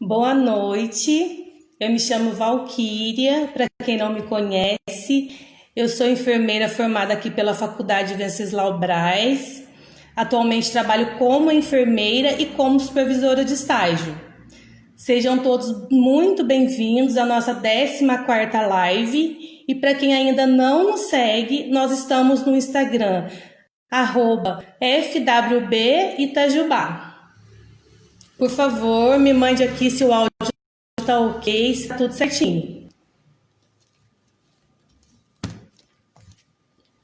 Boa noite, eu me chamo Valquíria, para quem não me conhece, eu sou enfermeira formada aqui pela Faculdade Venceslau Braz. Atualmente trabalho como enfermeira e como supervisora de estágio. Sejam todos muito bem-vindos à nossa 14ª live. E para quem ainda não nos segue, nós estamos no Instagram, @FWB Itajubá. Por favor, me mande aqui se o áudio está ok, se está tudo certinho.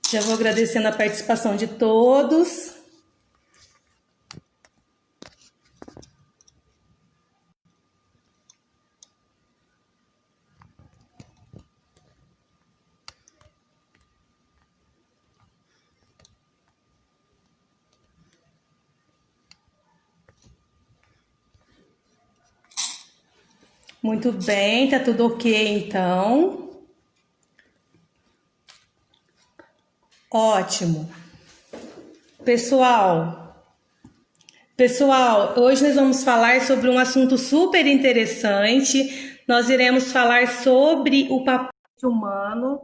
Já vou agradecendo a participação de todos. Muito bem, tá tudo ok então. Ótimo. Pessoal, hoje nós vamos falar sobre um assunto super interessante. Nós iremos falar sobre o papel humano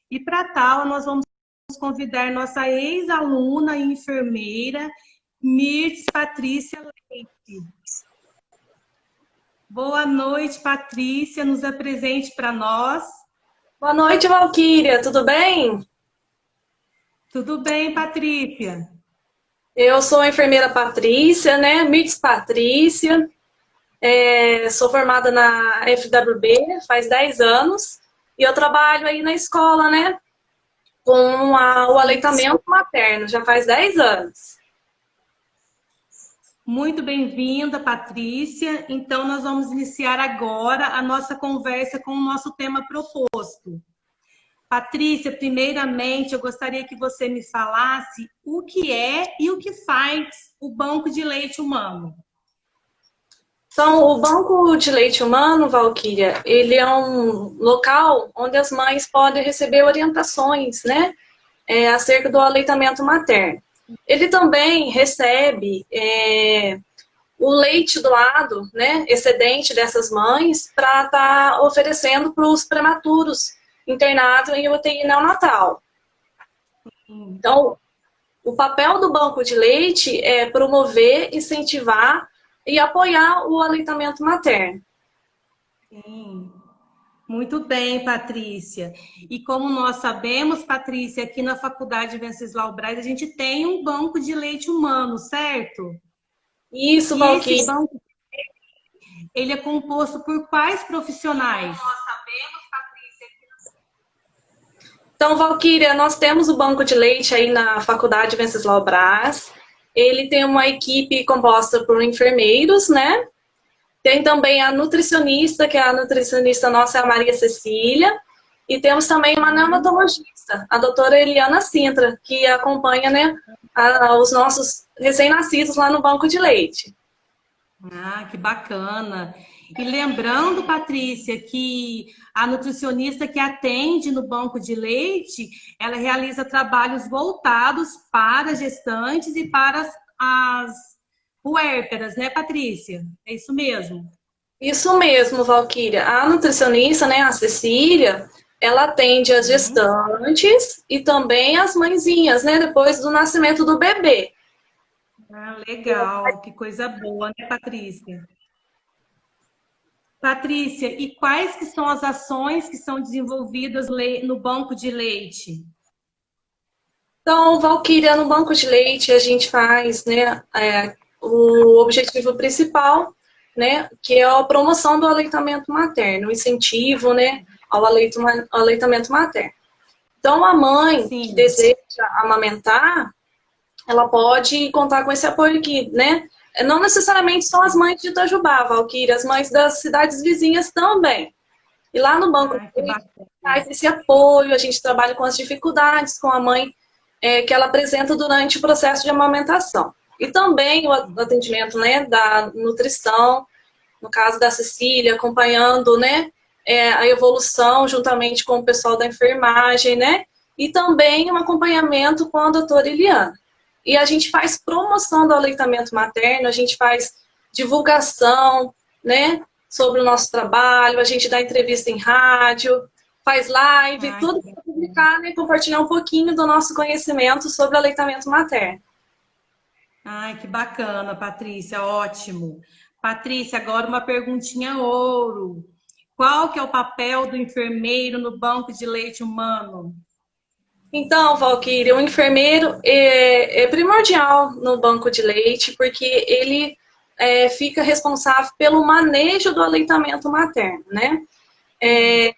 e para tal nós vamos convidar nossa ex-aluna e enfermeira, Mirtz Patrícia Leite. Boa noite, Patrícia, nos apresente para nós. Boa noite, Valquíria, tudo bem? Tudo bem, Patrícia? Eu sou a enfermeira Patrícia, né? Mirtz Patrícia. Sou formada na FWB faz 10 anos e eu trabalho aí na escola, né? Com o aleitamento materno, já faz 10 anos. Muito bem-vinda, Patrícia. Então, nós vamos iniciar agora a nossa conversa com o nosso tema proposto. Patrícia, primeiramente, eu gostaria que você me falasse o que é e o que faz o Banco de Leite Humano. Então, o Banco de Leite Humano, Valquíria, ele é um local onde as mães podem receber orientações, né? Acerca do aleitamento materno. Ele também recebe o leite doado, né, excedente dessas mães, para estar oferecendo para os prematuros internados em UTI neonatal. Então, o papel do banco de leite é promover, incentivar e apoiar o aleitamento materno. Sim. Muito bem, Patrícia. E como nós sabemos, Patrícia, aqui na Faculdade Venceslau Braz, a gente tem um banco de leite humano, certo? Isso, E esse Valquíria. banco, ele é composto por quais profissionais? Então, Valquíria, nós temos o banco de leite aí na Faculdade Venceslau Braz. Ele tem uma equipe composta por enfermeiros, né? Tem também a nutricionista, que é a nutricionista nossa, é a Maria Cecília. E temos também uma neonatologista, a doutora Eliana Sintra, que acompanha, né, os nossos recém-nascidos lá no banco de leite. Ah, que bacana. E lembrando, Patrícia, que a nutricionista que atende no banco de leite, ela realiza trabalhos voltados para gestantes e para as puérperas, né, Patrícia? É isso mesmo? Isso mesmo, Valquíria. A nutricionista, né, a Cecília, ela atende as gestantes e também as mãezinhas, né, depois do nascimento do bebê. Ah, legal, que coisa boa, né, Patrícia? Patrícia, e quais que são as ações que são desenvolvidas no banco de leite? Então, Valquíria, no banco de leite a gente faz, né, o objetivo principal, né, que é a promoção do aleitamento materno, o incentivo, né, ao aleitamento materno. Então, a mãe Sim. que deseja amamentar, ela pode contar com esse apoio aqui, né? Não necessariamente são as mães de Itajubá, Valquíria, as mães das cidades vizinhas também. E lá no banco de leite faz esse apoio, a gente trabalha com as dificuldades com a mãe que ela apresenta durante o processo de amamentação. E também o atendimento, né, da nutrição, no caso da Cecília, acompanhando, né, a evolução juntamente com o pessoal da enfermagem, né, e também um acompanhamento com a doutora Eliana. E a gente faz promoção do aleitamento materno, a gente faz divulgação, né, sobre o nosso trabalho, a gente dá entrevista em rádio, faz live, Ai, tudo para publicar, né, compartilhar um pouquinho do nosso conhecimento sobre o aleitamento materno. ai, que bacana, Patrícia, ótimo. Patrícia, agora uma perguntinha ouro. Qual que é o papel do enfermeiro no banco de leite humano? Então, Valquíria, o enfermeiro é primordial no banco de leite, porque ele fica responsável pelo manejo do aleitamento materno, né? É,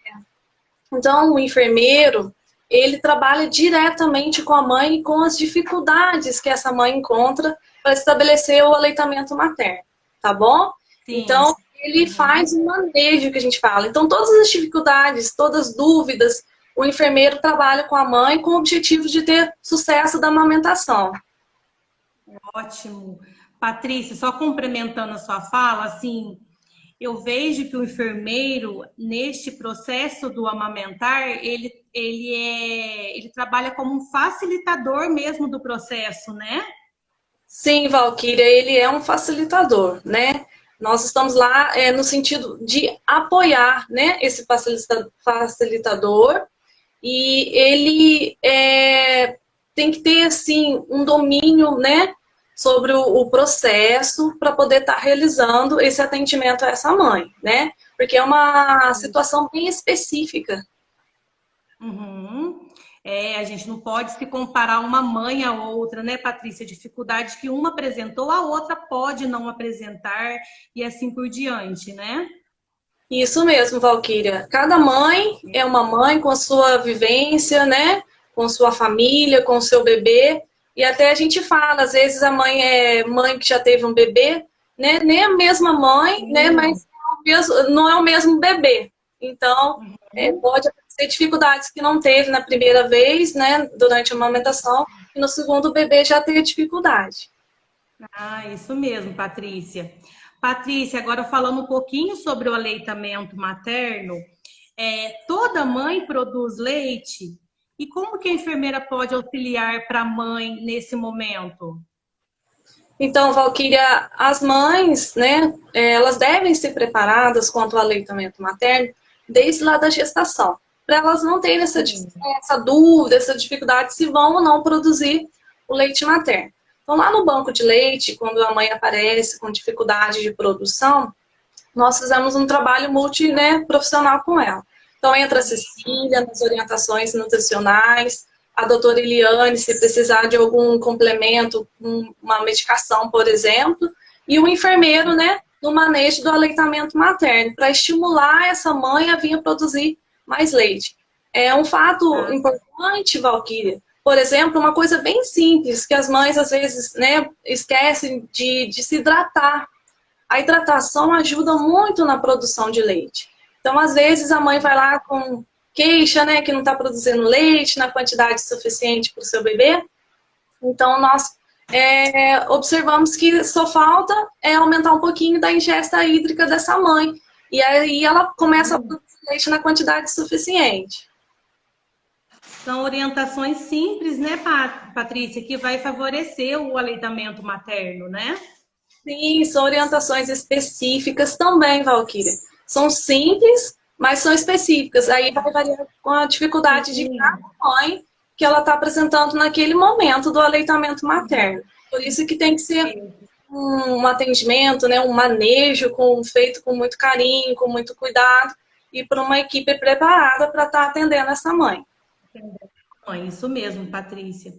então, o enfermeiro, ele trabalha diretamente com a mãe e com as dificuldades que essa mãe encontra para estabelecer o aleitamento materno, tá bom? Sim. Então, ele faz o manejo que a gente fala. Então, todas as dificuldades, todas as dúvidas, o enfermeiro trabalha com a mãe com o objetivo de ter sucesso da amamentação. Ótimo. Patrícia, só complementando a sua fala, assim, eu vejo que o enfermeiro, neste processo do amamentar, ele trabalha como um facilitador mesmo do processo, né? Sim, Valquíria, ele é um facilitador, né? Nós estamos lá no sentido de apoiar, né, esse facilitador e ele tem que ter, assim, um domínio, né, sobre o processo para poder estar realizando esse atendimento a essa mãe, né? Porque é uma situação bem específica. Uhum. É, a gente não pode se comparar uma mãe a outra, né, Patrícia? Dificuldade que uma apresentou, a outra pode não apresentar e assim por diante, né? Isso mesmo, Valquíria. Cada mãe é uma mãe com a sua vivência, né? Com sua família, com o seu bebê. E até a gente fala, às vezes a mãe é mãe que já teve um bebê, né? Nem a mesma mãe, né? Mas não é o mesmo bebê. Então, pode acontecer dificuldades que não teve na primeira vez, né? Durante a amamentação, e no segundo bebê já teve dificuldade. Ah, isso mesmo, Patrícia. Patrícia, agora falando um pouquinho sobre o aleitamento materno, toda mãe produz leite? E como que a enfermeira pode auxiliar para a mãe nesse momento? Então, Valquíria, as mães, né, elas devem ser preparadas quanto ao aleitamento materno desde lá da gestação, para elas não terem essa dúvida, essa dificuldade se vão ou não produzir o leite materno. Então, lá no banco de leite, quando a mãe aparece com dificuldade de produção, nós fizemos um trabalho profissional com ela. Então, entra a Cecília nas orientações nutricionais, a doutora Eliane, se precisar de algum complemento, uma medicação, por exemplo, e o enfermeiro, né, no manejo do aleitamento materno, para estimular essa mãe a vir a produzir mais leite. É um fato importante, Valquíria. Por exemplo, uma coisa bem simples, que as mães às vezes, né, esquecem de se hidratar. A hidratação ajuda muito na produção de leite. Então, às vezes, a mãe vai lá com queixa, né, que não está produzindo leite na quantidade suficiente para o seu bebê. Então, nós observamos que só falta aumentar um pouquinho da ingesta hídrica dessa mãe. E aí ela começa a produzir leite na quantidade suficiente. São orientações simples, né, Patrícia, que vai favorecer o aleitamento materno, né? Sim, são orientações específicas também, Valquíria. São simples, mas são específicas. Aí vai variar com a dificuldade de cada mãe que ela está apresentando naquele momento do aleitamento materno. Por isso que tem que ser um atendimento, né, um manejo feito com muito carinho, com muito cuidado, e por uma equipe preparada para estar atendendo essa mãe. Isso mesmo, Patrícia.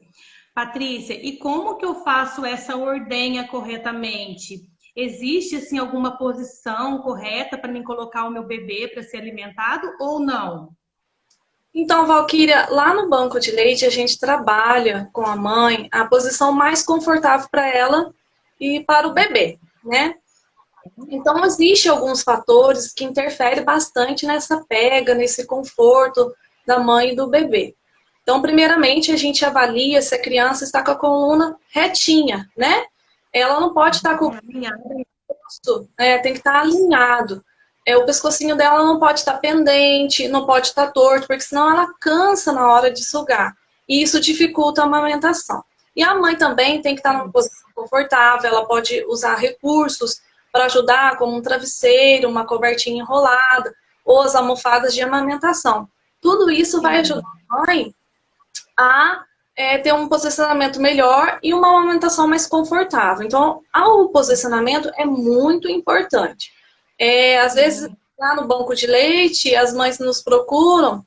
Patrícia, e como que eu faço essa ordenha corretamente? Existe assim alguma posição correta para mim colocar o meu bebê para ser alimentado ou não? Então, Valquíria, lá no banco de leite a gente trabalha com a mãe a posição mais confortável para ela e para o bebê, né? Então, existem alguns fatores que interferem bastante nessa pega, nesse conforto da mãe e do bebê. Então, primeiramente, a gente avalia se a criança está com a coluna retinha, né? Ela não pode estar com o pescoço, tem que estar alinhado. O pescocinho dela não pode estar pendente, não pode estar torto, porque senão ela cansa na hora de sugar. E isso dificulta a amamentação. E a mãe também tem que estar numa posição confortável, ela pode usar recursos para ajudar, como um travesseiro, uma cobertinha enrolada, ou as almofadas de amamentação. Tudo isso vai ajudar a mãe a ter um posicionamento melhor e uma amamentação mais confortável. Então, o posicionamento é muito importante. Às vezes, lá no banco de leite, as mães nos procuram,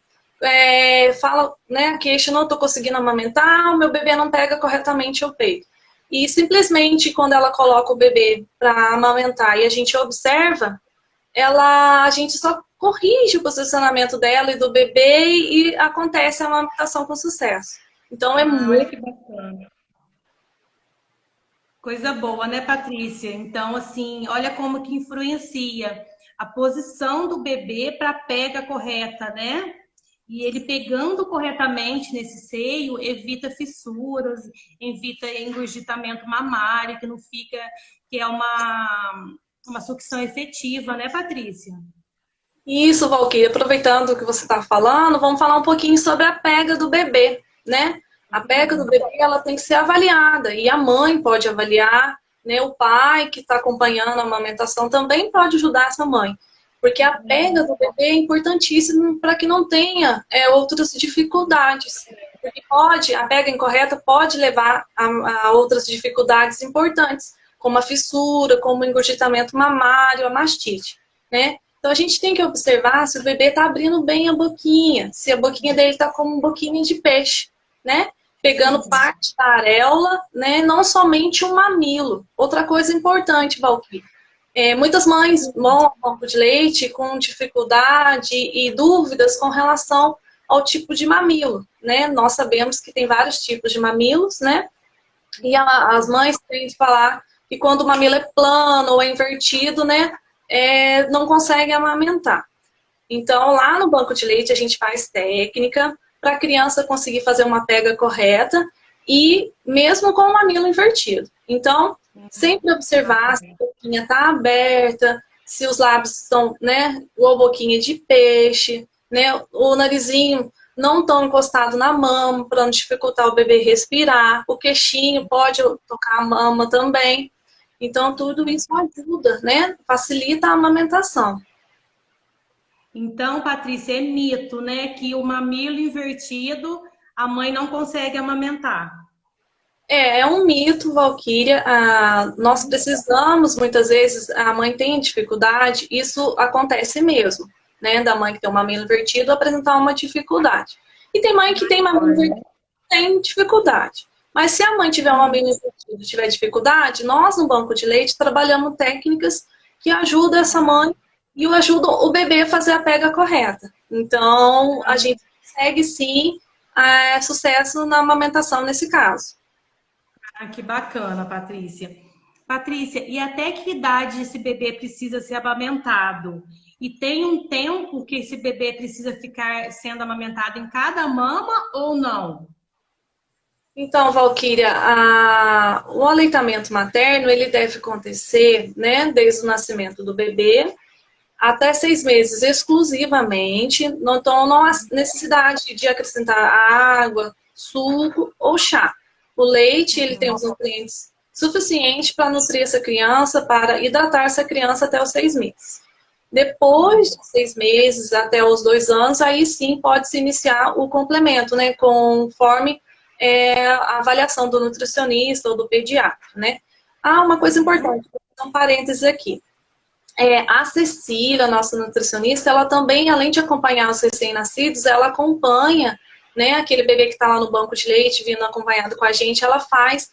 falam, né, queixa, não estou conseguindo amamentar, o meu bebê não pega corretamente o peito. E simplesmente, quando ela coloca o bebê para amamentar e a gente observa, a gente só corrige o posicionamento dela e do bebê e acontece a amamentação com sucesso. Então, Olha que bacana. Coisa boa, né, Patrícia? Então, assim, olha como que influencia a posição do bebê para a pega correta, né? E ele pegando corretamente nesse seio, evita fissuras, evita engurgitamento mamário, que não fica, que é uma sucção efetiva, né, Patrícia? Isso, Valquíria, aproveitando o que você está falando, vamos falar um pouquinho sobre a pega do bebê, né? A pega do bebê, ela tem que ser avaliada, e a mãe pode avaliar, né? O pai que está acompanhando a amamentação também pode ajudar essa mãe, porque a pega do bebê é importantíssima para que não tenha outras dificuldades, porque a pega incorreta pode levar a outras dificuldades importantes, como a fissura, como o engurgitamento mamário, a mastite, né? Então a gente tem que observar se o bebê está abrindo bem a boquinha, se a boquinha dele está como boquinha de peixe, né? Pegando parte da areola, né? Não somente o mamilo. Outra coisa importante, Valquíria. Muitas mães vão ao banco de leite com dificuldade e dúvidas com relação ao tipo de mamilo, né? Nós sabemos que tem vários tipos de mamilos, né? E as mães têm de falar que quando o mamilo é plano ou é invertido, né? Não consegue amamentar. Então, lá no banco de leite, a gente faz técnica para a criança conseguir fazer uma pega correta e mesmo com o mamilo invertido. Então, sempre observar se a boquinha está aberta, se os lábios estão, né, ou boquinha de peixe, né, o narizinho não tão encostado na mama para não dificultar o bebê respirar, o queixinho pode tocar a mama também. Então, tudo isso ajuda, né? Facilita a amamentação. Então, Patrícia, é mito, né, que o mamilo invertido a mãe não consegue amamentar. É um mito, Valquíria. Nós precisamos, muitas vezes, a mãe tem dificuldade, isso acontece mesmo, né? Da mãe que tem o mamilo invertido apresentar uma dificuldade. E tem mãe que tem mamilo invertido e tem dificuldade. Mas se a mãe tiver um mamilo invertido e tiver dificuldade, nós no banco de leite trabalhamos técnicas que ajudam essa mãe e ajudam o bebê a fazer a pega correta. Então, a gente consegue sim sucesso na amamentação nesse caso. Ah, que bacana, Patrícia. Patrícia, e até que idade esse bebê precisa ser amamentado? E tem um tempo que esse bebê precisa ficar sendo amamentado em cada mama ou não? Então, Valquíria, o aleitamento materno ele deve acontecer, né, desde o nascimento do bebê até 6 meses exclusivamente. Então, não há necessidade de acrescentar água, suco ou chá. O leite ele tem os nutrientes suficientes para nutrir essa criança, para hidratar essa criança até os 6 meses. Depois de 6 meses, até os 2 anos, aí sim pode-se iniciar o complemento, né, conforme a avaliação do nutricionista ou do pediatra, né? Uma coisa importante, vou fazer um parênteses aqui. A Cecília, nossa nutricionista, ela também, além de acompanhar os recém-nascidos, ela acompanha, né, aquele bebê que está lá no banco de leite, vindo acompanhado com a gente, ela faz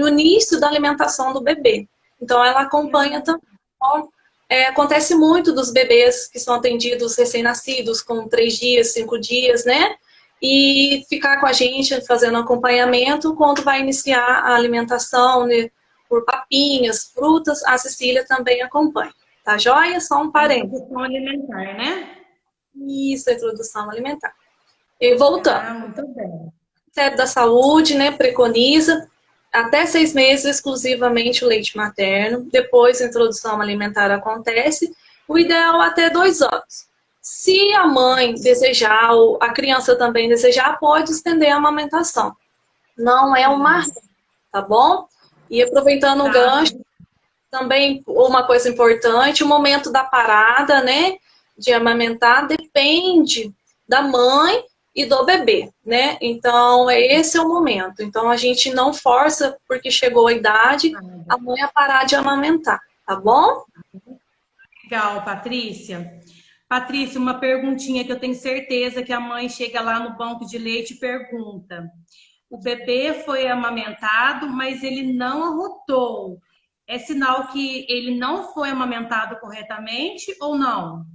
o início da alimentação do bebê. Então, ela acompanha também. Então, acontece muito dos bebês que são atendidos recém-nascidos com 3 dias, 5 dias, né? E ficar com a gente fazendo acompanhamento quando vai iniciar a alimentação, né, por papinhas, frutas, a Cecília também acompanha. Tá joia? Só um parênteses. Introdução alimentar, né? Isso, a introdução alimentar. E voltando. Muito bem. O Ministério da Saúde, né, preconiza até 6 meses exclusivamente o leite materno. Depois a introdução alimentar acontece. O ideal até 2 anos. Se a mãe desejar, ou a criança também desejar, pode estender a amamentação. Não é uma regra, tá bom? E aproveitando o gancho, Também uma coisa importante, o momento da parada, né, de amamentar depende da mãe e do bebê, né? Então, esse é o momento. Então, a gente não força porque chegou a idade a mãe a parar de amamentar, tá bom? Legal, Patrícia. Patrícia, uma perguntinha que eu tenho certeza que a mãe chega lá no banco de leite e pergunta. O bebê foi amamentado, mas ele não arrotou. É sinal que ele não foi amamentado corretamente ou não?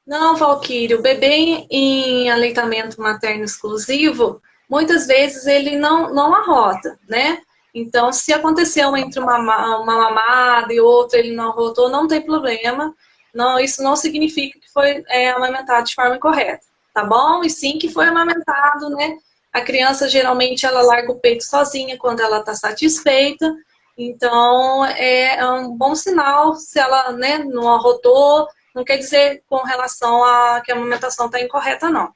Não, Valquírio, o bebê em aleitamento materno exclusivo, muitas vezes ele não arrota, né? Então, se aconteceu entre uma mamada e outra, ele não arrotou, não tem problema. Não, isso não significa que foi amamentado de forma incorreta, tá bom? E sim que foi amamentado, né? A criança geralmente ela larga o peito sozinha quando ela está satisfeita. Então, é um bom sinal se ela, né, não arrotou. Não quer dizer com relação a que a amamentação está incorreta, não.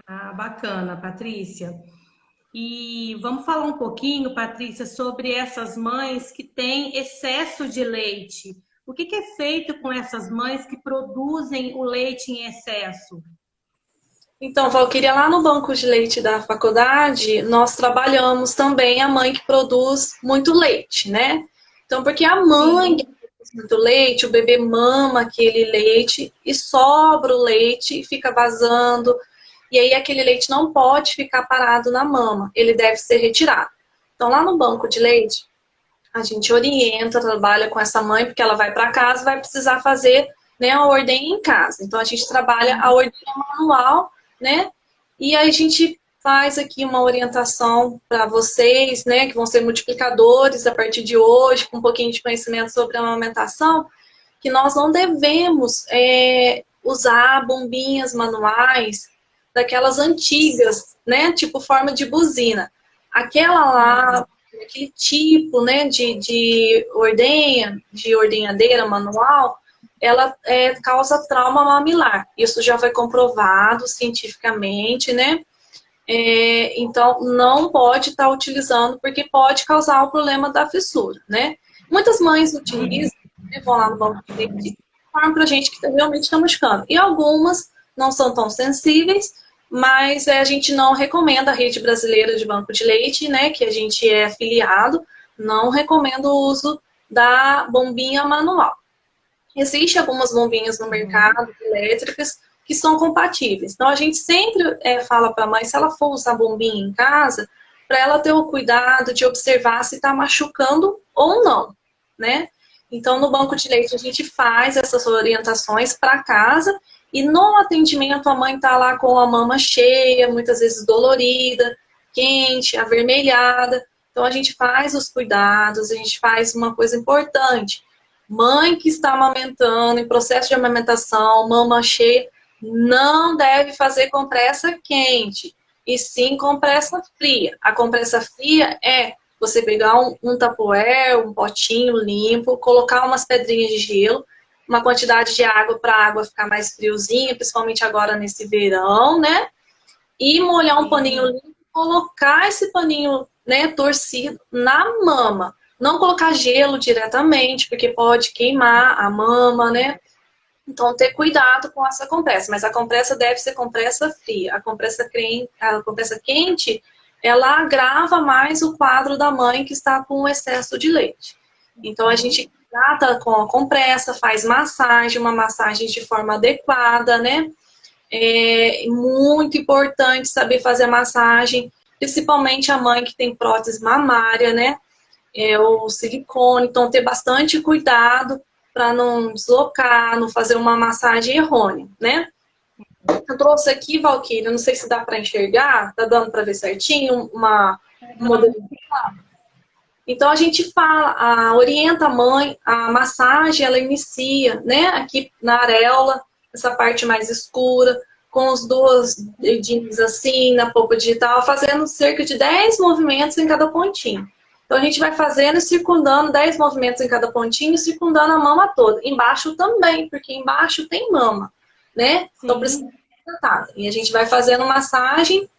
Ah, bacana, Patrícia. E vamos falar um pouquinho, Patrícia, sobre essas mães que têm excesso de leite. O que é feito com essas mães que produzem o leite em excesso? Então, Valquíria, lá no banco de leite da faculdade, nós trabalhamos também a mãe que produz muito leite, né? Então, porque a mãe que Sim. produz muito leite, o bebê mama aquele leite e sobra o leite e fica vazando. E aí aquele leite não pode ficar parado na mama, ele deve ser retirado. Então, lá no banco de leite, a gente orienta, trabalha com essa mãe, porque ela vai para casa e vai precisar fazer, né, a ordenha em casa. Então, a gente trabalha a ordenha manual, né? E aí a gente faz aqui uma orientação para vocês, né, que vão ser multiplicadores a partir de hoje, com um pouquinho de conhecimento sobre a amamentação, que nós não devemos usar bombinhas manuais daquelas antigas, né, tipo forma de buzina. Aquela lá, aquele tipo, né, de ordenhadeira manual, ela causa trauma mamilar. Isso já foi comprovado cientificamente, né? Então, não pode estar utilizando, porque pode causar o problema da fissura, né? Muitas mães utilizam, né, vão lá no banco de leite e falam para a gente que realmente está machucando. E algumas não são tão sensíveis, mas a gente não recomenda a rede brasileira de banco de leite, né, que a gente é afiliado, não recomenda o uso da bombinha manual. Existem algumas bombinhas no mercado, elétricas, que são compatíveis. Então, a gente sempre fala para a mãe, se ela for usar bombinha em casa, para ela ter o cuidado de observar se está machucando ou não, né? Então, no banco de leite, a gente faz essas orientações para casa e no atendimento, a mãe está lá com a mama cheia, muitas vezes dolorida, quente, avermelhada. Então, a gente faz os cuidados, a gente faz uma coisa importante. Mãe que está amamentando, em processo de amamentação, mama cheia, não deve fazer compressa quente, e sim compressa fria. A compressa fria é você pegar um tupperware, um potinho limpo, colocar umas pedrinhas de gelo, uma quantidade de água para a água ficar mais friozinha, principalmente agora nesse verão, né? E molhar um paninho limpo, colocar esse paninho, né, torcido na mama. Não colocar gelo diretamente, porque pode queimar a mama, né? Então, ter cuidado com essa compressa. Mas a compressa deve ser compressa fria. A compressa quente, ela agrava mais o quadro da mãe que está com excesso de leite. Então, a gente trata com a compressa, faz massagem, uma massagem de forma adequada, né? É muito importante saber fazer massagem, principalmente a mãe que tem prótese mamária, né? O silicone, então ter bastante cuidado para não deslocar, não fazer uma massagem errônea, né? Eu trouxe aqui, Valquíria, não sei se dá para enxergar, tá dando para ver certinho, um modelo. Então a gente fala, orienta a mãe, a massagem ela inicia, né, aqui na areola, essa parte mais escura, com os dois dedinhos assim, na polpa digital, fazendo cerca de 10 movimentos em cada pontinho. Então a gente vai fazendo e circundando 10 movimentos em cada pontinho, circundando a mama toda. Embaixo também, porque embaixo tem mama, né? Então precisa ser tratada. E a gente vai fazendo massagem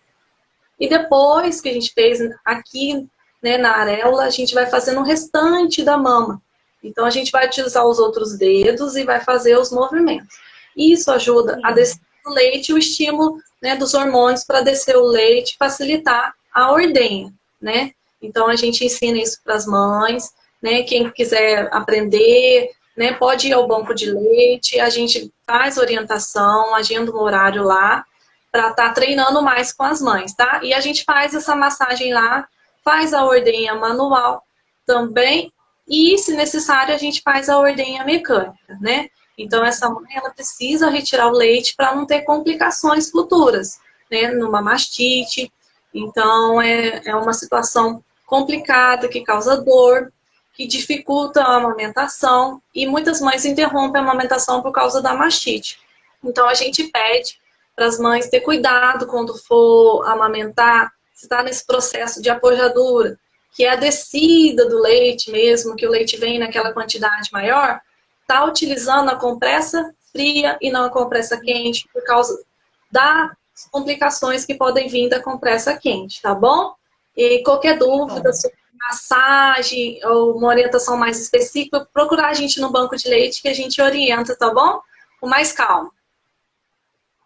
e depois que a gente fez aqui, né, na areola, a gente vai fazendo o restante da mama. Então, a gente vai utilizar os outros dedos e vai fazer os movimentos. Isso ajuda a descer o leite e o estímulo, né, dos hormônios para descer o leite, facilitar a ordenha, né? Então, a gente ensina isso para as mães, né? Quem quiser aprender, né, pode ir ao banco de leite, a gente faz orientação, agenda um horário lá, para estar treinando mais com as mães, tá? E a gente faz essa massagem lá, faz a ordenha manual também, e, se necessário, a gente faz a ordenha mecânica, né? Então, essa mãe, ela precisa retirar o leite para não ter complicações futuras, né? Numa mastite. Então, é uma situação complicada, que causa dor, que dificulta a amamentação, e muitas mães interrompem a amamentação por causa da mastite. Então, a gente pede para as mães ter cuidado quando for amamentar, se está nesse processo de apojadura, que é a descida do leite mesmo, que o leite vem naquela quantidade maior, está utilizando a compressa fria e não a compressa quente, por causa das complicações que podem vir da compressa quente, tá bom? E qualquer dúvida sobre massagem ou uma orientação mais específica, procurar a gente no banco de leite que a gente orienta, tá bom? Com mais calma.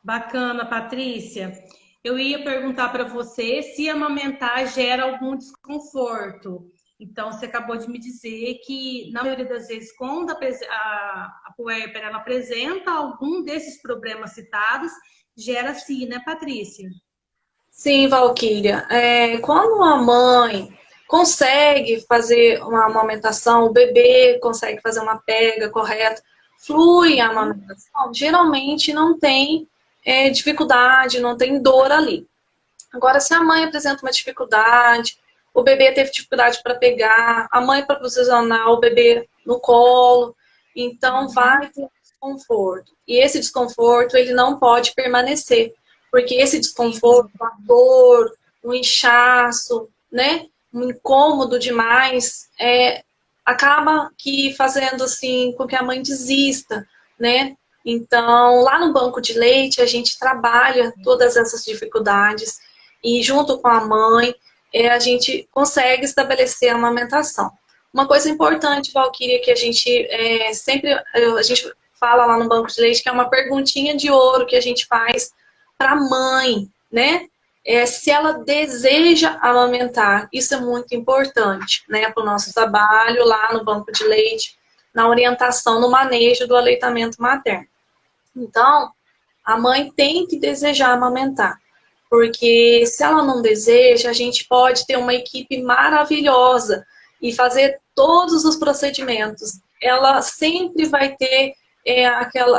Bacana, Patrícia. Eu ia perguntar para você se amamentar gera algum desconforto. Então, você acabou de me dizer que, na maioria das vezes, quando a puérpera ela apresenta algum desses problemas citados, gera sim, né, Patrícia? Sim, Valquíria. Quando a mãe consegue fazer uma amamentação, o bebê consegue fazer uma pega correta, flui a amamentação, geralmente não tem dificuldade, não tem dor ali. Agora, se a mãe apresenta uma dificuldade, o bebê teve dificuldade para pegar, a mãe para posicionar o bebê no colo, então vai ter desconforto. E esse desconforto, ele não pode permanecer, porque esse desconforto, a dor, o inchaço, né, um incômodo demais, acaba que fazendo assim com que a mãe desista, né? Então, lá no banco de leite, a gente trabalha todas essas dificuldades e, junto com a mãe, a gente consegue estabelecer a amamentação. Uma coisa importante, Valquíria, que a gente a gente fala lá no banco de leite, que é uma perguntinha de ouro que a gente faz para a mãe, né? Se ela deseja amamentar. Isso é muito importante, né, para o nosso trabalho lá no banco de leite, na orientação, no manejo do aleitamento materno. Então, a mãe tem que desejar amamentar, porque se ela não deseja, a gente pode ter uma equipe maravilhosa e fazer todos os procedimentos. Ela sempre vai ter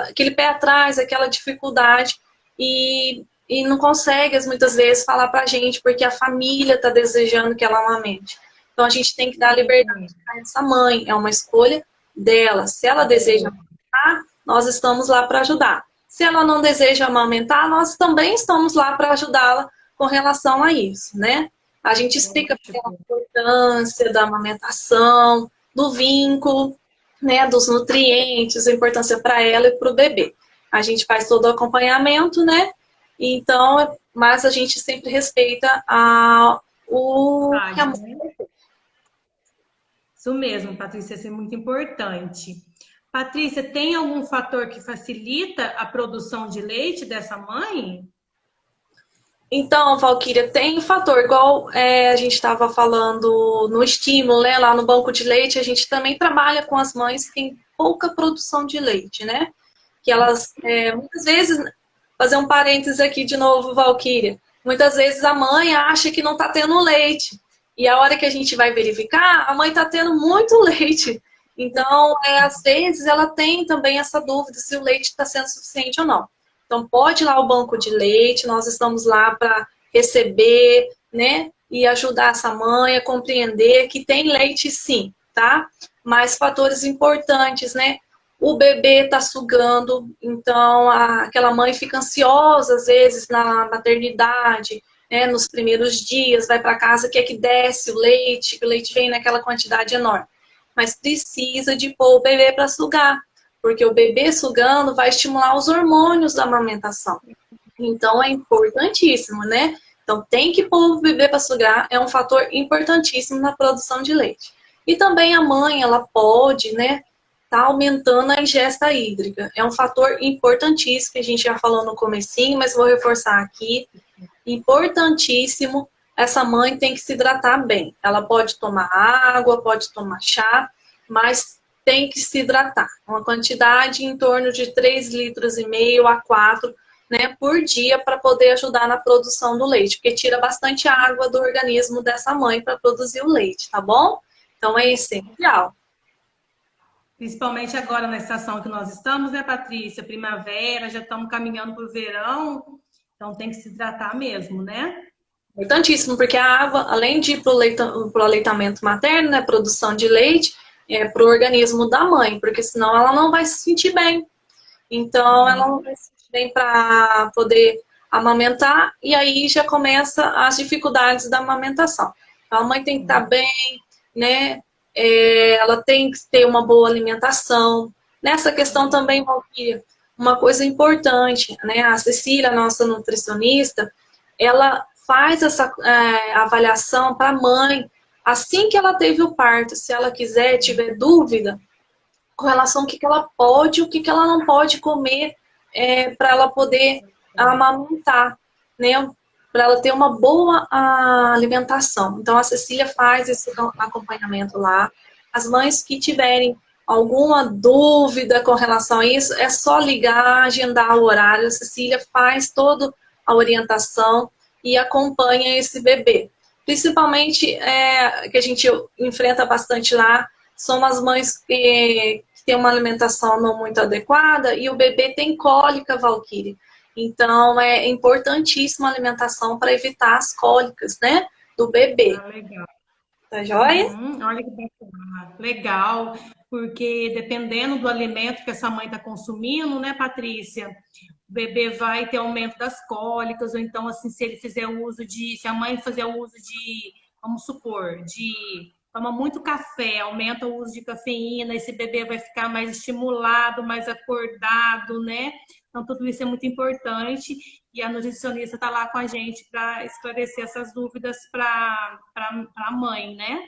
aquele pé atrás, aquela dificuldade, e não consegue, muitas vezes, falar pra gente, porque a família está desejando que ela amamente. Então, a gente tem que dar liberdade para essa mãe, é uma escolha dela. Se ela deseja amamentar, nós estamos lá para ajudar. Se ela não deseja amamentar, nós também estamos lá para ajudá-la com relação a isso, né? A gente explica a importância da amamentação, do vínculo, né, dos nutrientes, a importância para ela e para o bebê. A gente faz todo o acompanhamento, né? Então, mas a gente sempre respeita o que a mãe... Isso mesmo, Patrícia, isso é muito importante. Patrícia, tem algum fator que facilita a produção de leite dessa mãe? Então, Valquíria, tem um fator, igual a gente estava falando no estímulo, né? Lá no banco de leite, a gente também trabalha com as mães que têm pouca produção de leite, né? Que elas, muitas vezes, fazer um parênteses aqui de novo, Valquíria, muitas vezes a mãe acha que não está tendo leite. E a hora que a gente vai verificar, a mãe está tendo muito leite. Então, às vezes, ela tem também essa dúvida se o leite está sendo suficiente ou não. Então, pode ir lá ao banco de leite, nós estamos lá para receber, né? E ajudar essa mãe a compreender que tem leite sim, tá? Mas fatores importantes, né? O bebê está sugando, então aquela mãe fica ansiosa, às vezes, na maternidade, né? Nos primeiros dias, vai para casa, quer que desce o leite, que o leite vem naquela quantidade enorme. Mas precisa de pôr o bebê para sugar, porque o bebê sugando vai estimular os hormônios da amamentação. Então, é importantíssimo, né? Então, tem que pôr o bebê para sugar, é um fator importantíssimo na produção de leite. E também a mãe, ela pode, né, tá aumentando a ingesta hídrica. É um fator importantíssimo, que a gente já falou no comecinho, mas vou reforçar aqui. Importantíssimo, essa mãe tem que se hidratar bem. Ela pode tomar água, pode tomar chá, mas tem que se hidratar. Uma quantidade em torno de 3,5 litros a 4, né, por dia, para poder ajudar na produção do leite, porque tira bastante água do organismo dessa mãe para produzir o leite, tá bom? Então é essencial. Principalmente agora na estação que nós estamos, né, Patrícia? Primavera, já estamos caminhando para o verão, então tem que se hidratar mesmo, né? Importantíssimo, porque a água, além de ir para o aleitamento materno, né, produção de leite, é para o organismo da mãe, porque senão ela não vai se sentir bem. Então, ela não vai se sentir bem para poder amamentar, e aí já começa as dificuldades da amamentação. Então, a mãe tem que estar bem, né? Ela tem que ter uma boa alimentação. Nessa questão também, Valquíria, uma coisa importante, né? A Cecília, nossa nutricionista, ela faz essa avaliação para a mãe assim que ela teve o parto. Se ela quiser, tiver dúvida com relação ao que ela pode e o que ela não pode comer para ela poder amamentar, né? Para ela ter uma boa alimentação. Então, a Cecília faz esse acompanhamento lá. As mães que tiverem alguma dúvida com relação a isso, é só ligar, agendar o horário. A Cecília faz toda a orientação e acompanha esse bebê. Principalmente, que a gente enfrenta bastante lá, são as mães que têm uma alimentação não muito adequada e o bebê tem cólica, Valquíria. Então, é importantíssima a alimentação para evitar as cólicas, né, do bebê. Ah, legal. Tá joia? Olha que bacana. Legal, porque dependendo do alimento que essa mãe está consumindo, né, Patrícia? O bebê vai ter aumento das cólicas, ou então, assim, se ele fizer o uso de. Se a mãe fizer o uso de, vamos supor, de. Toma muito café, aumenta o uso de cafeína, esse bebê vai ficar mais estimulado, mais acordado, né? Então, tudo isso é muito importante e a nutricionista está lá com a gente para esclarecer essas dúvidas para a mãe, né?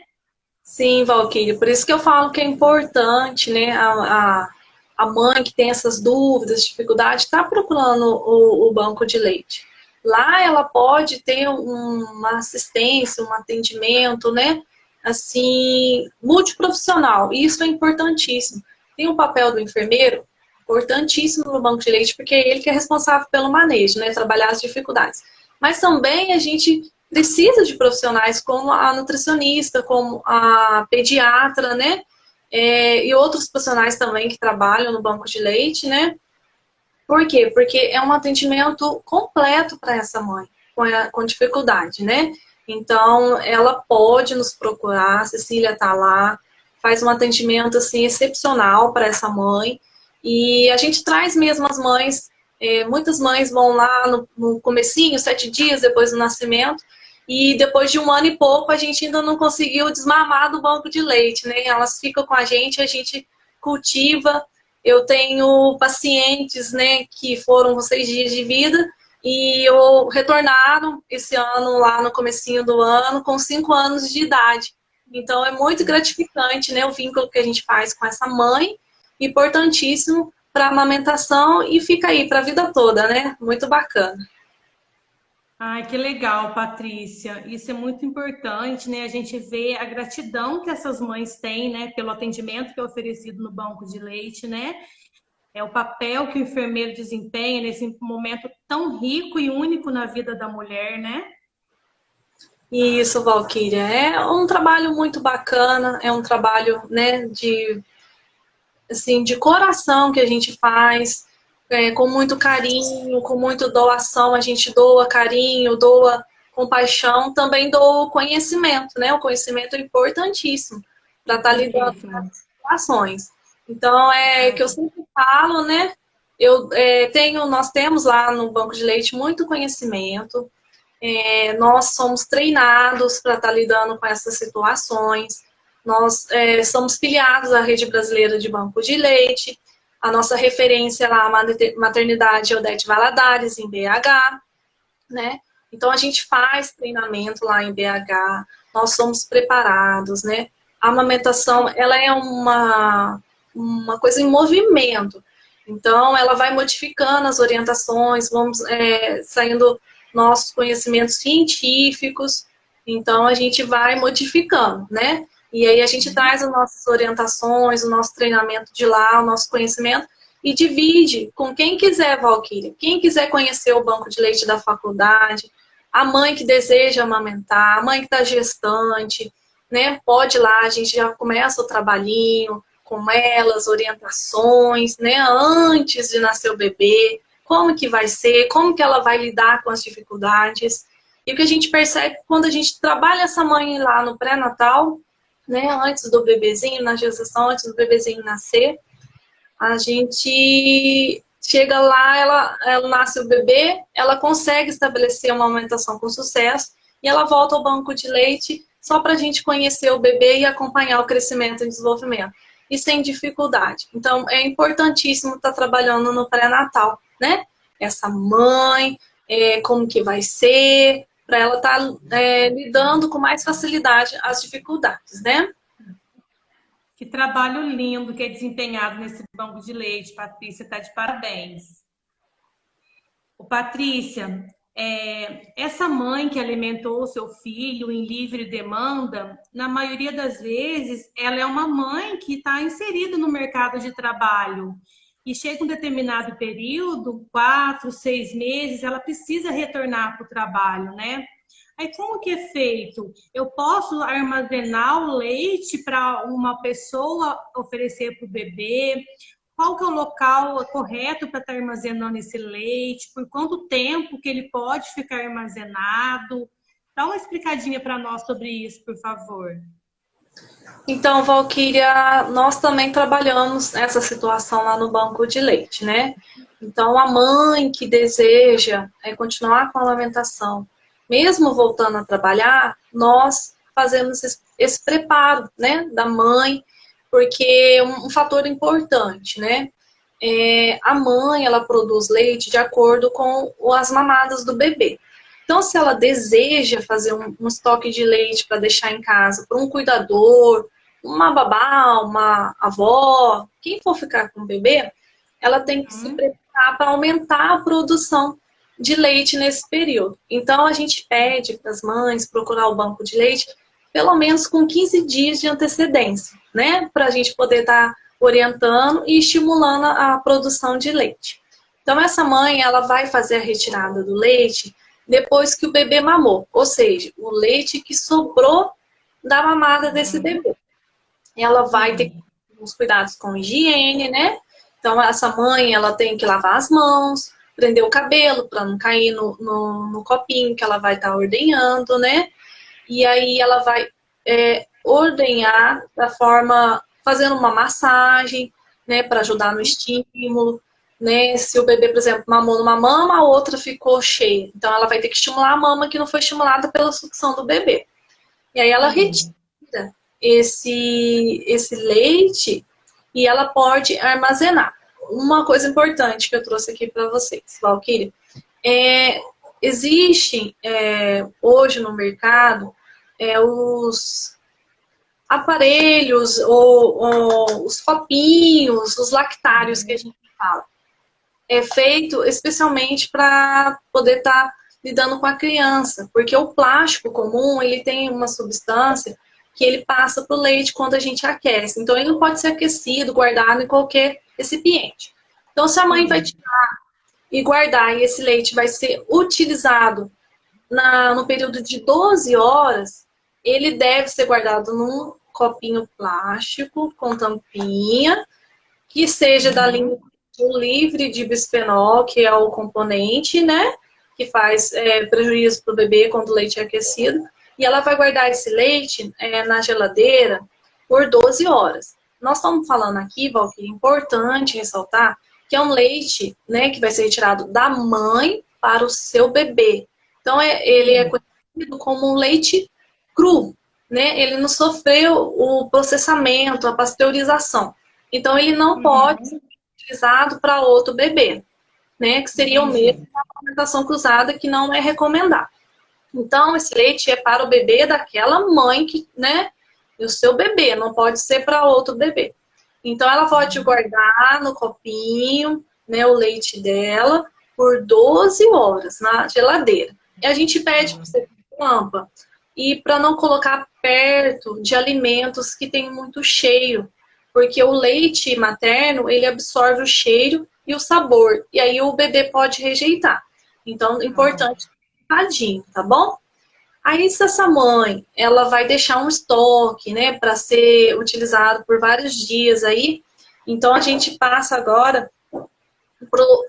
Sim, Valquíria, por isso que eu falo que é importante, né, a mãe que tem essas dúvidas, dificuldade, está procurando o banco de leite. Lá ela pode ter uma assistência, um atendimento, né, assim, multiprofissional, e isso é importantíssimo. Tem o papel do enfermeiro, importantíssimo no banco de leite, porque é ele que é responsável pelo manejo, né, trabalhar as dificuldades. Mas também a gente precisa de profissionais como a nutricionista, como a pediatra, né? E outros profissionais também que trabalham no banco de leite, né? Por quê? Porque é um atendimento completo para essa mãe com dificuldade, né? Então, ela pode nos procurar, a Cecília está lá, faz um atendimento assim excepcional para essa mãe. E a gente traz mesmo as mães, muitas mães vão lá no comecinho, 7 dias depois do nascimento, e depois de 1 ano e pouco a gente ainda não conseguiu desmamar do banco de leite, né? Elas ficam com a gente cultiva. Eu tenho pacientes, né, que foram com 6 dias de vida e retornaram esse ano, lá no comecinho do ano, com 5 anos de idade. Então é muito gratificante, né, o vínculo que a gente faz com essa mãe, importantíssimo para a amamentação e fica aí para a vida toda, né? Muito bacana. Ai, que legal, Patrícia. Isso é muito importante, né? A gente vê a gratidão que essas mães têm, né, pelo atendimento que é oferecido no banco de leite, né? É o papel que o enfermeiro desempenha nesse momento tão rico e único na vida da mulher, né? Isso, Valquíria, é um trabalho muito bacana, é um trabalho, né, de coração que a gente faz, com muito carinho, com muita doação, a gente doa carinho, doa compaixão, também doa conhecimento, né? O conhecimento é importantíssimo para estar lidando com Muitíssimo. as situações. Então, é Ai, que eu que sempre falo, né? Nós temos lá no Banco de Leite muito conhecimento, nós somos treinados para estar lidando com essas situações. Nós somos filiados à Rede Brasileira de Banco de Leite. A nossa referência lá, a maternidade Odete Valadares, em BH, né? Então, a gente faz treinamento lá em BH. Nós somos preparados, né? a amamentação, ela é uma coisa em movimento. Então, ela vai modificando as orientações, vamos saindo nossos conhecimentos científicos, então a gente vai modificando, né? E aí a gente traz as nossas orientações, o nosso treinamento de lá, o nosso conhecimento, e divide com quem quiser, Valquíria. Quem quiser conhecer o banco de leite da faculdade, a mãe que deseja amamentar, a mãe que está gestante, né? Pode ir lá, a gente já começa o trabalhinho com elas, orientações, né? Antes de nascer o bebê, como que vai ser, como que ela vai lidar com as dificuldades. E o que a gente percebe quando a gente trabalha essa mãe lá no pré-natal, né? Antes do bebezinho, na gestação, antes do bebezinho nascer, a gente chega lá, ela nasce o bebê, ela consegue estabelecer uma amamentação com sucesso e ela volta ao banco de leite só para a gente conhecer o bebê e acompanhar o crescimento e desenvolvimento. E sem dificuldade. Então, é importantíssimo estar trabalhando no pré-natal, né? Essa mãe, como que vai ser, para ela estar lidando com mais facilidade as dificuldades, né? Que trabalho lindo que é desempenhado nesse banco de leite, Patrícia, está de parabéns. Ô, Patrícia, essa mãe que alimentou o seu filho em livre demanda, na maioria das vezes, ela é uma mãe que está inserida no mercado de trabalho. E chega um determinado período, 4, 6 meses, ela precisa retornar para o trabalho, né? Aí como que é feito? Eu posso armazenar o leite para uma pessoa oferecer para o bebê? Qual que é o local correto para estar armazenando esse leite? Por quanto tempo que ele pode ficar armazenado? Dá uma explicadinha para nós sobre isso, por favor. Então, Valquíria, nós também trabalhamos essa situação lá no banco de leite, né? Então, a mãe que deseja continuar com a amamentação, mesmo voltando a trabalhar, nós fazemos esse preparo, né, da mãe, porque é um fator importante, né? A mãe, ela produz leite de acordo com as mamadas do bebê. Então, se ela deseja fazer um estoque de leite para deixar em casa para um cuidador, uma babá, uma avó, quem for ficar com o bebê, ela tem que se preparar para aumentar a produção de leite nesse período. Então, a gente pede para as mães procurar o banco de leite pelo menos com 15 dias de antecedência, né? Para a gente poder estar orientando e estimulando a produção de leite. Então, essa mãe, ela vai fazer a retirada do leite depois que o bebê mamou, ou seja, o leite que sobrou da mamada desse bebê. Ela vai ter uns cuidados com higiene, né? Então, essa mãe, ela tem que lavar as mãos, prender o cabelo para não cair no copinho que ela vai estar ordenhando, né? E aí ela vai ordenhar da forma, fazendo uma massagem, né? Para ajudar no estímulo. Né? Se o bebê, por exemplo, mamou numa mama, a outra ficou cheia. Então, ela vai ter que estimular a mama que não foi estimulada pela sucção do bebê. E aí ela retira esse leite e ela pode armazenar. Uma coisa importante que eu trouxe aqui para vocês, Valquíria, existem hoje no mercado os aparelhos ou os copinhos, os lactários que a gente fala. É feito especialmente para poder estar lidando com a criança, porque o plástico comum, ele tem uma substância que ele passa para o leite quando a gente aquece. Então, ele não pode ser aquecido, guardado em qualquer recipiente. Então, se a mãe vai tirar e guardar, e esse leite vai ser utilizado no período de 12 horas, ele deve ser guardado num copinho plástico com tampinha, que seja da linha livre de bisfenol, que é o componente, né, que faz prejuízo para o bebê quando o leite é aquecido, e ela vai guardar esse leite na geladeira por 12 horas. Nós estamos falando aqui, Val, que é importante ressaltar que é um leite, né, que vai ser retirado da mãe para o seu bebê. Então, ele é conhecido como um leite cru, né, ele não sofreu o processamento, a pasteurização. Então, ele não pode utilizado para outro bebê, né? Que seria o mesmo da alimentação cruzada, que não é recomendado. Então, esse leite é para o bebê daquela mãe que, né, e o seu bebê, não pode ser para outro bebê. Então, ela pode guardar no copinho, né, o leite dela por 12 horas na geladeira. E a gente pede para você ter tampa e para não colocar perto de alimentos que tem muito cheiro, porque o leite materno, ele absorve o cheiro e o sabor, e aí o bebê pode rejeitar. Então, é importante, tadinho, tá bom? Aí, se essa mãe, ela vai deixar um estoque, né, para ser utilizado por vários dias aí, então a gente passa agora pro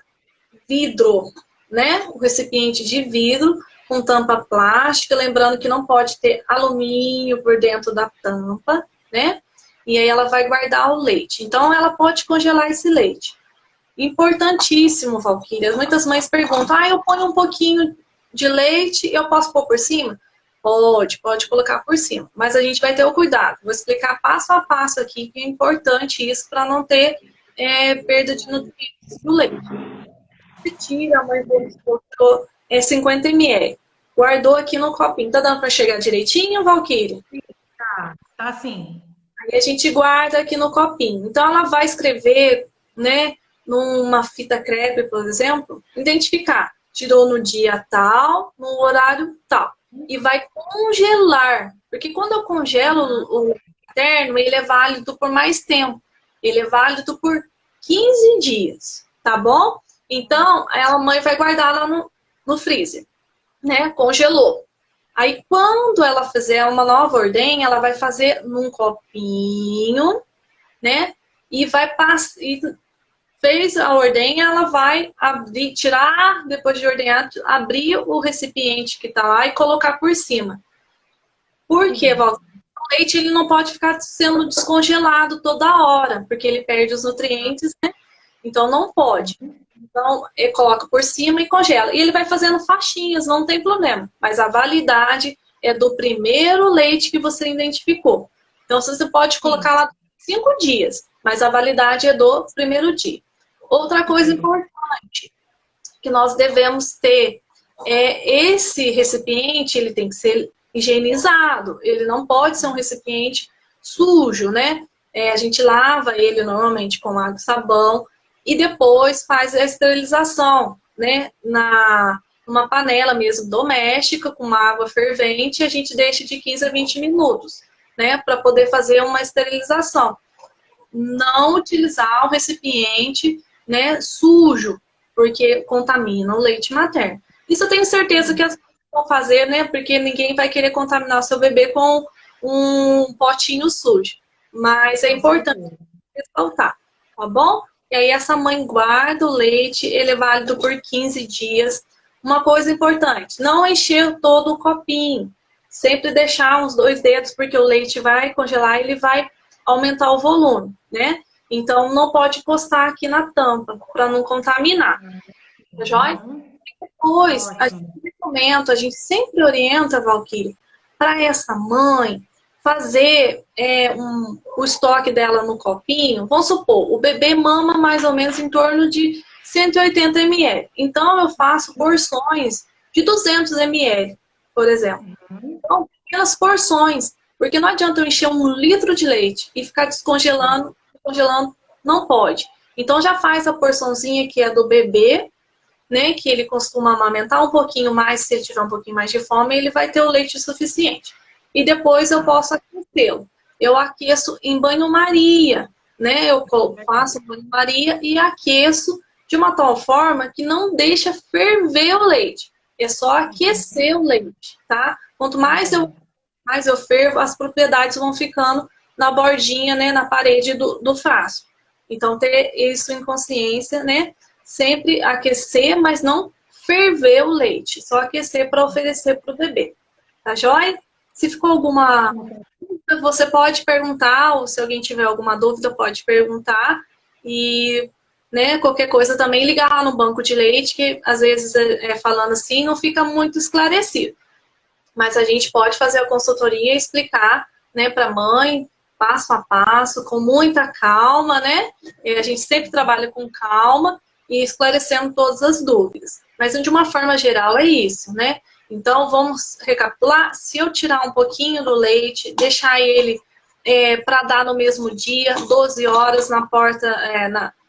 vidro, né, o recipiente de vidro com tampa plástica, lembrando que não pode ter alumínio por dentro da tampa, né, e aí ela vai guardar o leite. Então, ela pode congelar esse leite. Importantíssimo, Valquíria. Muitas mães perguntam, eu ponho um pouquinho de leite, eu posso pôr por cima? Pode colocar por cima. Mas a gente vai ter o cuidado. Vou explicar passo a passo aqui, que é importante isso para não ter perda de nutrientes do leite. Você tira, a mãe botou 50 ml. Guardou aqui no copinho. Tá dando para chegar direitinho, Valquíria? Tá sim. Aí a gente guarda aqui no copinho. Então ela vai escrever, né, numa fita crepe, por exemplo, identificar. Tirou no dia tal, no horário tal. E vai congelar. Porque quando eu congelo o materno, ele é válido por mais tempo. Ele é válido por 15 dias, tá bom? Então, a mãe vai guardar lá no freezer, né? Congelou. Aí, quando ela fizer uma nova ordenha, ela vai fazer num copinho, né? E vai passar. Fez a ordenha, ela vai abrir, tirar, depois de ordenhar, abrir o recipiente que está lá e colocar por cima. Por quê, Valdir? O leite ele não pode ficar sendo descongelado toda hora, porque ele perde os nutrientes, né? Então não pode. Então, ele coloca por cima e congela. E ele vai fazendo faixinhas, não tem problema. Mas a validade é do primeiro leite que você identificou. Então, você pode colocar lá 5 dias, mas a validade é do primeiro dia. Outra coisa importante que nós devemos ter esse recipiente, ele tem que ser higienizado. Ele não pode ser um recipiente sujo, né? A gente lava ele normalmente com água e sabão e depois faz a esterilização, né? Numa panela mesmo doméstica, com uma água fervente, a gente deixa de 15 a 20 minutos, né? Para poder fazer uma esterilização. Não utilizar o recipiente, né, sujo, porque contamina o leite materno. Isso eu tenho certeza que as pessoas vão fazer, né? Porque ninguém vai querer contaminar o seu bebê com um potinho sujo. Mas é importante ressaltar, tá bom? E aí essa mãe guarda o leite, ele é válido por 15 dias. Uma coisa importante, não encher todo o copinho. Sempre deixar uns 2 dedos, porque o leite vai congelar e ele vai aumentar o volume, né? Então, não pode encostar aqui na tampa, para não contaminar. Tá joia? Depois, a gente sempre orienta, Valquíria, para essa mãe fazer o estoque dela no copinho. Vamos supor, o bebê mama mais ou menos em torno de 180 ml. Então, eu faço porções de 200 ml, por exemplo. Então, pequenas porções. Porque não adianta eu encher 1 litro de leite e ficar descongelando, não pode. Então já faz a porçãozinha que é do bebê, né? Que ele costuma amamentar um pouquinho mais, se ele tiver um pouquinho mais de fome, ele vai ter o leite suficiente. E depois eu posso aquecê-lo. Eu aqueço em banho-maria, né? Eu faço banho-maria e aqueço de uma tal forma que não deixa ferver o leite. É só aquecer o leite, tá? Quanto mais eu fervo, as propriedades vão ficando na bordinha, né, na parede do frasco. Então, ter isso em consciência, né? Sempre aquecer, mas não ferver o leite. Só aquecer para oferecer para o bebê. Tá joia? Se ficou alguma dúvida, você pode perguntar, ou se alguém tiver alguma dúvida, pode perguntar. E, né, qualquer coisa também, ligar lá no banco de leite, que às vezes, falando assim, não fica muito esclarecido. Mas a gente pode fazer a consultoria e explicar, né, para a mãe, passo a passo, com muita calma, né? A gente sempre trabalha com calma e esclarecendo todas as dúvidas. Mas de uma forma geral é isso, né? Então vamos recapitular. Se eu tirar um pouquinho do leite, deixar ele para dar no mesmo dia, 12 horas na porta,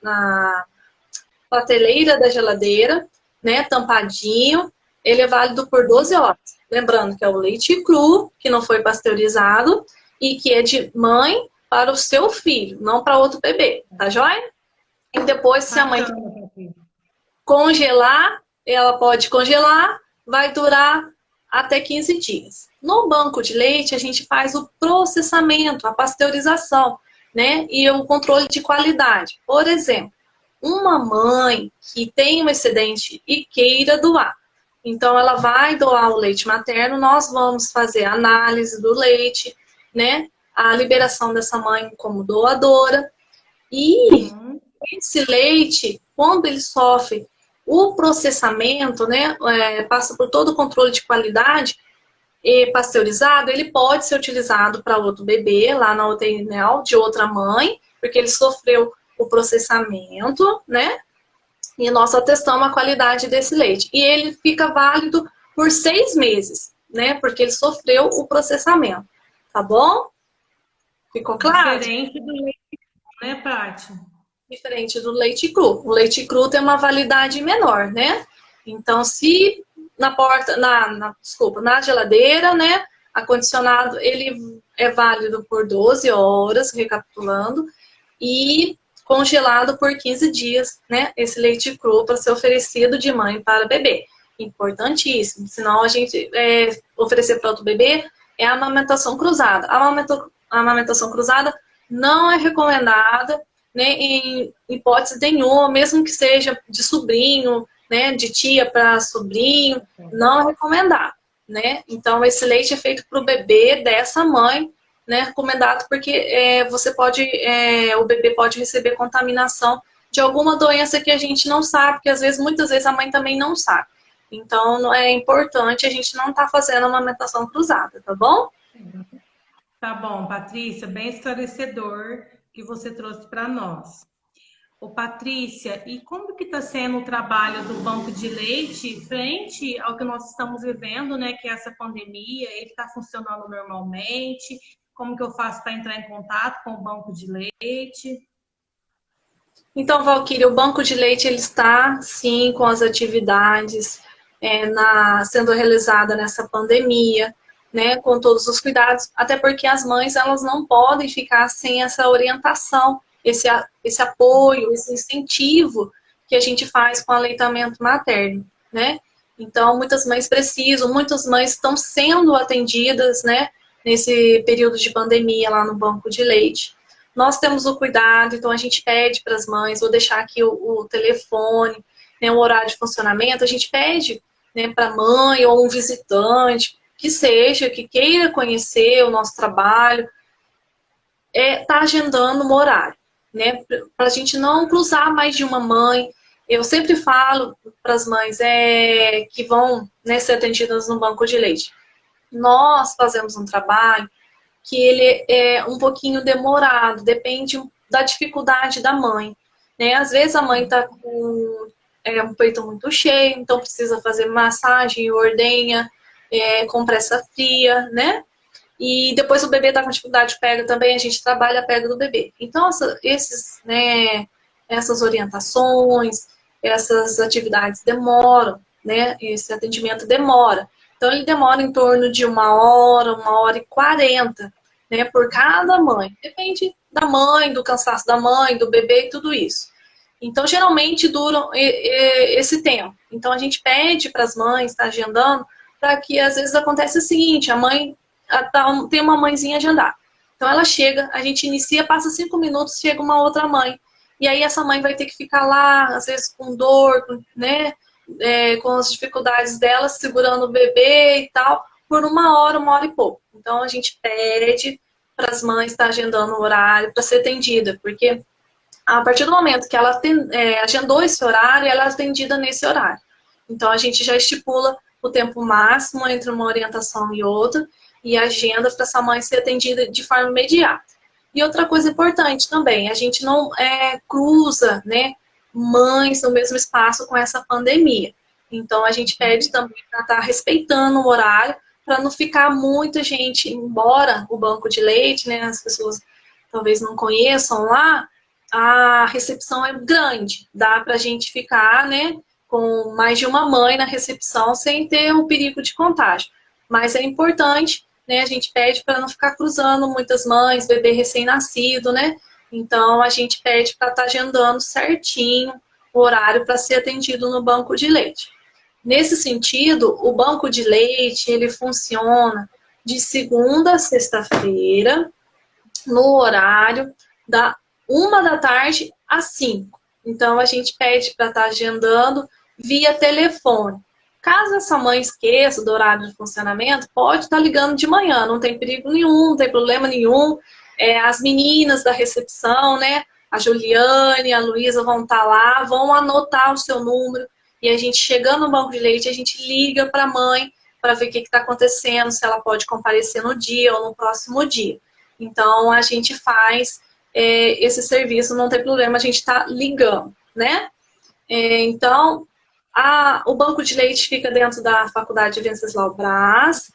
na prateleira da geladeira, né, tampadinho. Ele é válido por 12 horas. Lembrando que é o leite cru, que não foi pasteurizado e que é de mãe para o seu filho, não para outro bebê, tá joia? E depois, se a mãe congelar, ela pode congelar, vai durar até 15 dias. No banco de leite, a gente faz o processamento, a pasteurização, né? E o controle de qualidade. Por exemplo, uma mãe que tem um excedente e queira doar, então ela vai doar o leite materno, nós vamos fazer a análise do leite, né? A liberação dessa mãe como doadora. E esse leite, quando ele sofre o processamento, né, passa por todo o controle de qualidade e pasteurizado, ele pode ser utilizado para outro bebê, lá na UTI de outra mãe, porque ele sofreu o processamento, né? E nós atestamos a qualidade desse leite. E ele fica válido por 6 meses, né? Porque ele sofreu o processamento. Tá bom? Ficou claro? Diferente do leite, né, Paty? Diferente do leite cru. O leite cru tem uma validade menor, né? Então, se na porta, desculpa, na geladeira, né? Acondicionado, ele é válido por 12 horas, recapitulando, e congelado por 15 dias, né? Esse leite cru para ser oferecido de mãe para bebê. Importantíssimo. Senão a gente oferecer para outro bebê é a amamentação cruzada. A amamentação cruzada não é recomendada, né, em hipótese nenhuma, mesmo que seja de sobrinho, né, de tia para sobrinho, não é recomendado, né? Então, esse leite é feito para o bebê dessa mãe, né, recomendado porque o bebê pode receber contaminação de alguma doença que a gente não sabe, porque às vezes, muitas vezes a mãe também não sabe. Então, é importante a gente não estar fazendo amamentação cruzada, tá bom? Tá bom, Patrícia, bem esclarecedor que você trouxe para nós. Ô, Patrícia, e como que está sendo o trabalho do banco de leite frente ao que nós estamos vivendo, né, que é essa pandemia? Ele está funcionando normalmente? Como que eu faço para entrar em contato com o banco de leite? Então, Valquíria, o banco de leite ele está, sim, com as atividades sendo realizada nessa pandemia, né, com todos os cuidados, até porque as mães elas não podem ficar sem essa orientação, esse apoio, esse incentivo que a gente faz com o aleitamento materno, né? Então, muitas mães precisam, muitas mães estão sendo atendidas, né, nesse período de pandemia lá no banco de leite. Nós temos o cuidado, então a gente pede para as mães, vou deixar aqui o telefone, né, o horário de funcionamento, a gente pede, né, para a mãe ou um visitante, que seja, que queira conhecer o nosso trabalho, tá agendando um horário, né, para a gente não cruzar mais de uma mãe. Eu sempre falo para as mães que vão, né, ser atendidas no banco de leite. Nós fazemos um trabalho que ele é um pouquinho demorado, depende da dificuldade da mãe, né? Às vezes a mãe está com um peito muito cheio, então precisa fazer massagem, ordenha, compressa fria, né? E depois o bebê está com dificuldade de pega também, a gente trabalha a pega do bebê. Então, essas orientações, essas atividades demoram, né? Esse atendimento demora. Então, ele demora em torno de 1 hora e 40, né, por cada mãe. Depende da mãe, do cansaço da mãe, do bebê e tudo isso. Então, geralmente, duram esse tempo. Então, a gente pede para as mães estar agendando, para que, às vezes, acontece o seguinte, a mãe tem uma mãezinha agendada. Então, ela chega, a gente inicia, passa 5 minutos, chega uma outra mãe. E aí, essa mãe vai ter que ficar lá, às vezes, com dor, né, com as dificuldades dela, segurando o bebê e tal, por 1 hora e pouco. Então, a gente pede para as mães estar agendando o horário para ser atendida, porque a partir do momento que ela agendou esse horário, ela é atendida nesse horário. Então, a gente já estipula o tempo máximo entre uma orientação e outra, e agenda para essa mãe ser atendida de forma imediata. E outra coisa importante também, a gente não cruza, né, mães no mesmo espaço com essa pandemia. Então, a gente pede também para estar respeitando o horário, para não ficar muita gente, embora o banco de leite, né, as pessoas talvez não conheçam lá, a recepção é grande, dá para a gente ficar, né, com mais de uma mãe na recepção sem ter o perigo de contágio. Mas é importante, né, a gente pede para não ficar cruzando muitas mães, bebê recém-nascido, né? Então a gente pede para estar agendando certinho o horário para ser atendido no banco de leite. Nesse sentido, o banco de leite, ele funciona de segunda a sexta-feira, no horário da 1 da tarde às 5. Então, a gente pede para estar agendando via telefone. Caso essa mãe esqueça do horário de funcionamento, pode estar ligando de manhã, não tem perigo nenhum, não tem problema nenhum. As meninas da recepção, né? A Juliane, a Luísa vão estar lá, vão anotar o seu número e a gente chegando no banco de leite, a gente liga para a mãe para ver o que está acontecendo, se ela pode comparecer no dia ou no próximo dia. Então, a gente faz esse serviço, não tem problema, a gente está ligando, né? Então, o banco de leite fica dentro da Faculdade Venceslau Braz,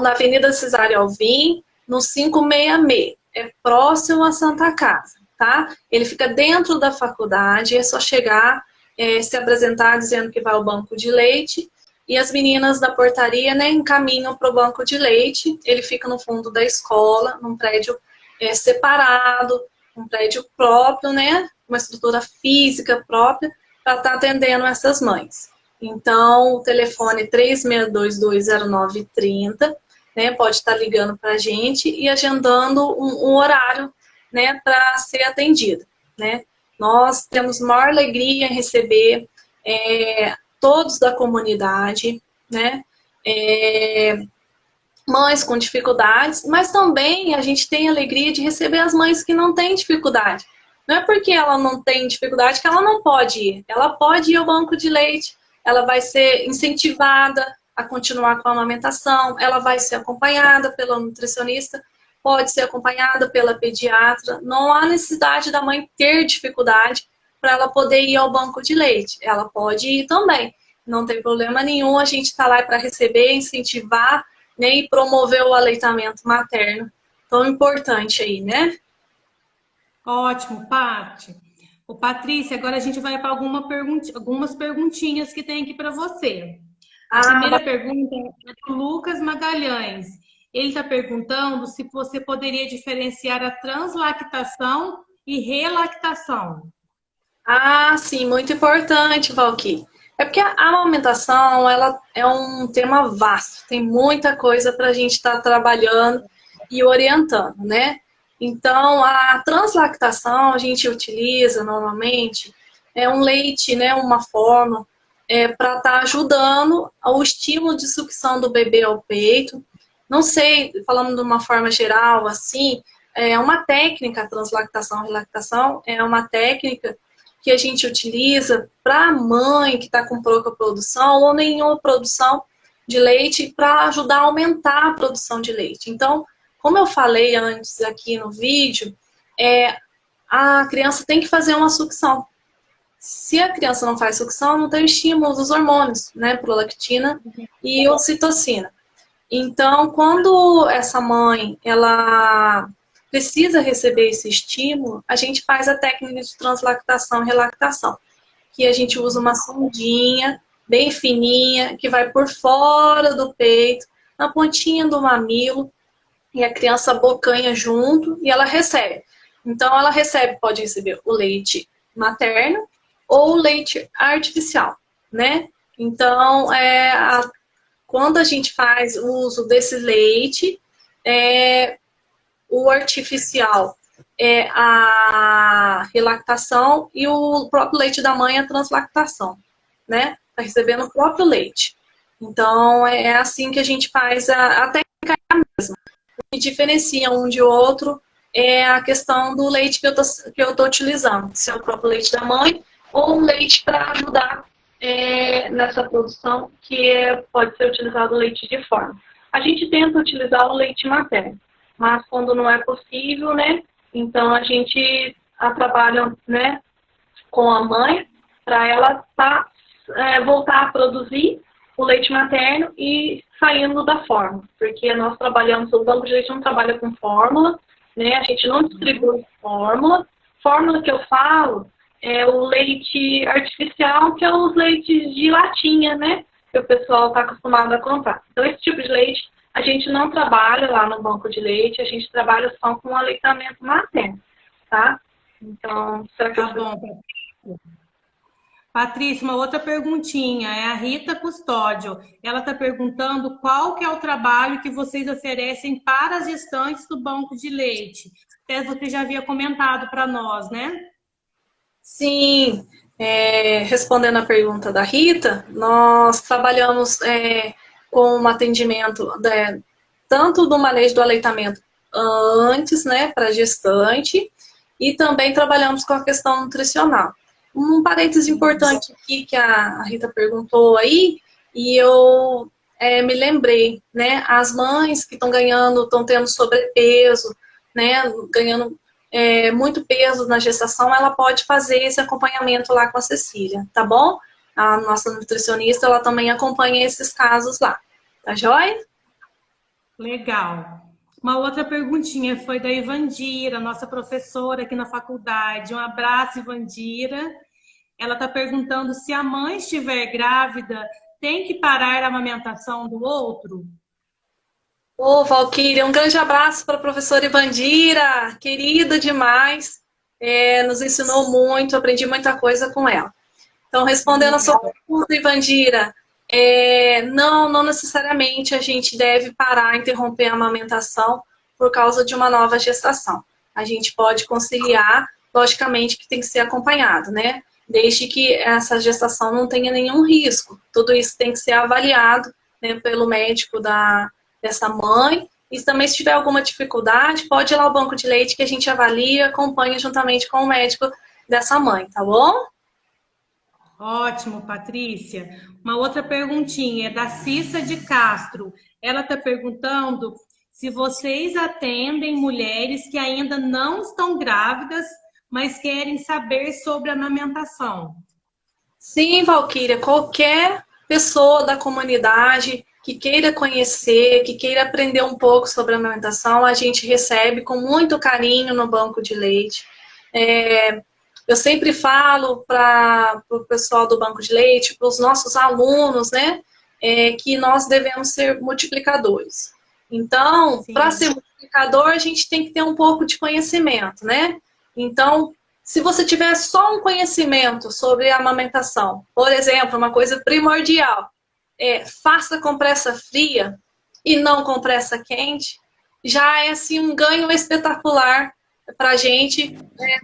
na Avenida Cesário Alvim, no 566. É próximo à Santa Casa, tá? Ele fica dentro da faculdade, é só chegar, se apresentar dizendo que vai ao banco de leite, e as meninas da portaria, né, encaminham para o banco de leite. Ele fica no fundo da escola, num prédio separado, um prédio próprio, né, uma estrutura física própria, para estar atendendo essas mães. Então, o telefone 36220930, né, pode estar ligando para a gente e agendando um horário, né, para ser atendida, né. Nós temos maior alegria em receber todos da comunidade, né, mães com dificuldades, mas também a gente tem alegria de receber as mães que não têm dificuldade. Não é porque ela não tem dificuldade que ela não pode ir. Ela pode ir ao banco de leite, ela vai ser incentivada a continuar com a amamentação, ela vai ser acompanhada pela nutricionista, pode ser acompanhada pela pediatra. Não há necessidade da mãe ter dificuldade para ela poder ir ao banco de leite. Ela pode ir também, não tem problema nenhum. A gente está lá para receber, incentivar, né, e promover o aleitamento materno. Tão importante aí, né? Ótimo, Paty. Ô, Patrícia, agora a gente vai para algumas perguntinhas que tem aqui para você. A primeira pergunta é do Lucas Magalhães. Ele está perguntando se você poderia diferenciar a translactação e relactação. Sim, muito importante, Valquí. É porque a amamentação, ela é um tema vasto, tem muita coisa para a gente estar trabalhando e orientando, né? Então, a translactação a gente utiliza normalmente um leite, né, uma forma para estar ajudando o estímulo de sucção do bebê ao peito. Não sei, falando de uma forma geral, assim, é uma técnica, translactação, relactação, é uma técnica que a gente utiliza para a mãe que está com pouca produção ou nenhuma produção de leite para ajudar a aumentar a produção de leite. Então, como eu falei antes aqui no vídeo, a criança tem que fazer uma sucção. Se a criança não faz sucção, não tem estímulo dos hormônios, né, prolactina e ocitocina. Então, quando essa mãe, ela precisa receber esse estímulo, a gente faz a técnica de translactação e relactação, que a gente usa uma sondinha bem fininha, que vai por fora do peito, na pontinha do mamilo, e a criança abocanha junto e ela recebe. Então, ela pode receber o leite materno ou o leite artificial, né? Então, quando a gente faz o uso desse leite, o artificial é a relactação e o próprio leite da mãe é a translactação, né? Tá recebendo o próprio leite. Então, é assim que a gente faz a técnica mesma. O que diferencia um de outro é a questão do leite que eu tô utilizando. Se é o próprio leite da mãe ou um leite para ajudar nessa produção, que pode ser utilizado o leite de forma. A gente tenta utilizar o leite materno, mas quando não é possível, né, então a gente trabalha, né, com a mãe para ela voltar a produzir o leite materno e saindo da fórmula, porque nós trabalhamos, o banco de leite não trabalha com fórmula, né? A gente não distribui fórmula. Fórmula que eu falo é o leite artificial, que é os leites de latinha, né? Que o pessoal está acostumado a comprar. Então, esse tipo de leite a gente não trabalha lá no banco de leite, a gente trabalha só com aleitamento materno, tá? Então, será que Tá bom. Patrícia, uma outra perguntinha, é a Rita Custódio. Ela está perguntando qual que é o trabalho que vocês oferecem para as gestantes do banco de leite. Até você já havia comentado para nós, né? Sim, respondendo a pergunta da Rita, nós trabalhamos com um atendimento tanto do manejo do aleitamento antes, né, para gestante, e também trabalhamos com a questão nutricional. Um parênteses importante aqui que a Rita perguntou aí, e eu me lembrei, né, as mães que estão ganhando, estão tendo sobrepeso, né, ganhando muito peso na gestação, ela pode fazer esse acompanhamento lá com a Cecília, tá bom? A nossa nutricionista, ela também acompanha esses casos lá, tá joia? Legal. Uma outra perguntinha foi da Ivandira, nossa professora aqui na faculdade. Um abraço, Ivandira. Ela está perguntando se a mãe estiver grávida, tem que parar a amamentação do outro? Ô, Valquíria, um grande abraço para a professora Ivandira, querida demais, nos ensinou muito, aprendi muita coisa com ela. Então, respondendo a sua pergunta, Ivandira, não necessariamente a gente deve parar, interromper a amamentação por causa de uma nova gestação. A gente pode conciliar, logicamente que tem que ser acompanhado, né? Desde que essa gestação não tenha nenhum risco. Tudo isso tem que ser avaliado, né, pelo médico dessa mãe. E também, se tiver alguma dificuldade, pode ir lá ao banco de leite que a gente avalia, acompanha juntamente com o médico dessa mãe, tá bom? Ótimo, Patrícia. Uma outra perguntinha é da Cissa de Castro. Ela está perguntando se vocês atendem mulheres que ainda não estão grávidas, mas querem saber sobre a amamentação. Sim, Valquíria, qualquer pessoa da comunidade que queira conhecer, que queira aprender um pouco sobre a amamentação, a gente recebe com muito carinho no banco de leite. Eu sempre falo para o pessoal do banco de leite, para os nossos alunos, né, que nós devemos ser multiplicadores. Então, para ser multiplicador, a gente tem que ter um pouco de conhecimento, né? Então, se você tiver só um conhecimento sobre a amamentação, por exemplo, uma coisa primordial, faça compressa fria e não compressa quente, já é assim um ganho espetacular para a gente,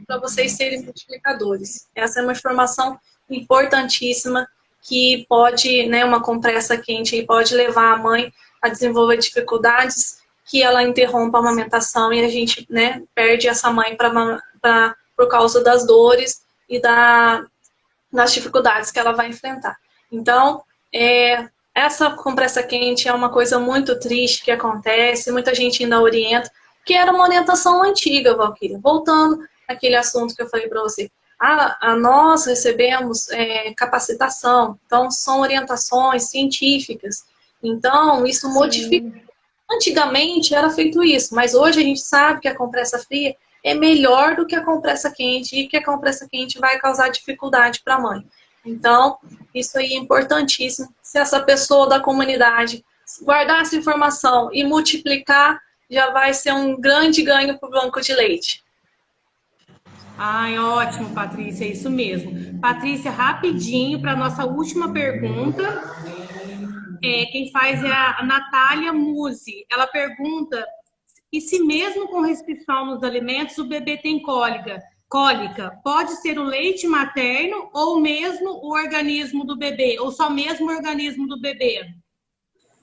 para vocês serem multiplicadores. Essa é uma informação importantíssima que pode, né, uma compressa quente pode levar a mãe a desenvolver dificuldades que ela interrompa a amamentação e a gente, né, perde essa mãe por causa das dores e das dificuldades que ela vai enfrentar. Então, essa compressa quente é uma coisa muito triste que acontece, muita gente ainda orienta, que era uma orientação antiga, Valquíria. Voltando àquele assunto que eu falei para você. Nós recebemos capacitação, então são orientações científicas. Então, isso modifica. Antigamente era feito isso, mas hoje a gente sabe que a compressa fria é melhor do que a compressa quente e que a compressa quente vai causar dificuldade para a mãe. Então, isso aí é importantíssimo. Se essa pessoa da comunidade guardar essa informação e multiplicar, já vai ser um grande ganho para o banco de leite. Ai, ótimo, Patrícia, é isso mesmo. Patrícia, rapidinho, para a nossa última pergunta. Quem faz é a Natália Musi. Ela pergunta: e se mesmo com restrição nos alimentos o bebê tem cólica, pode ser o leite materno ou mesmo o organismo do bebê, ou só mesmo o organismo do bebê?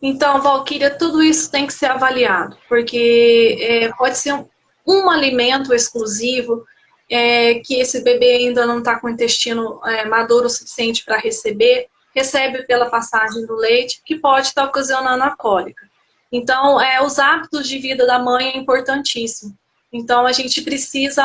Então, Valquíria, tudo isso tem que ser avaliado, porque pode ser um alimento exclusivo, que esse bebê ainda não está com o intestino maduro o suficiente para receber, recebe pela passagem do leite, que pode estar ocasionando a cólica. Então, os hábitos de vida da mãe é importantíssimo. Então, a gente precisa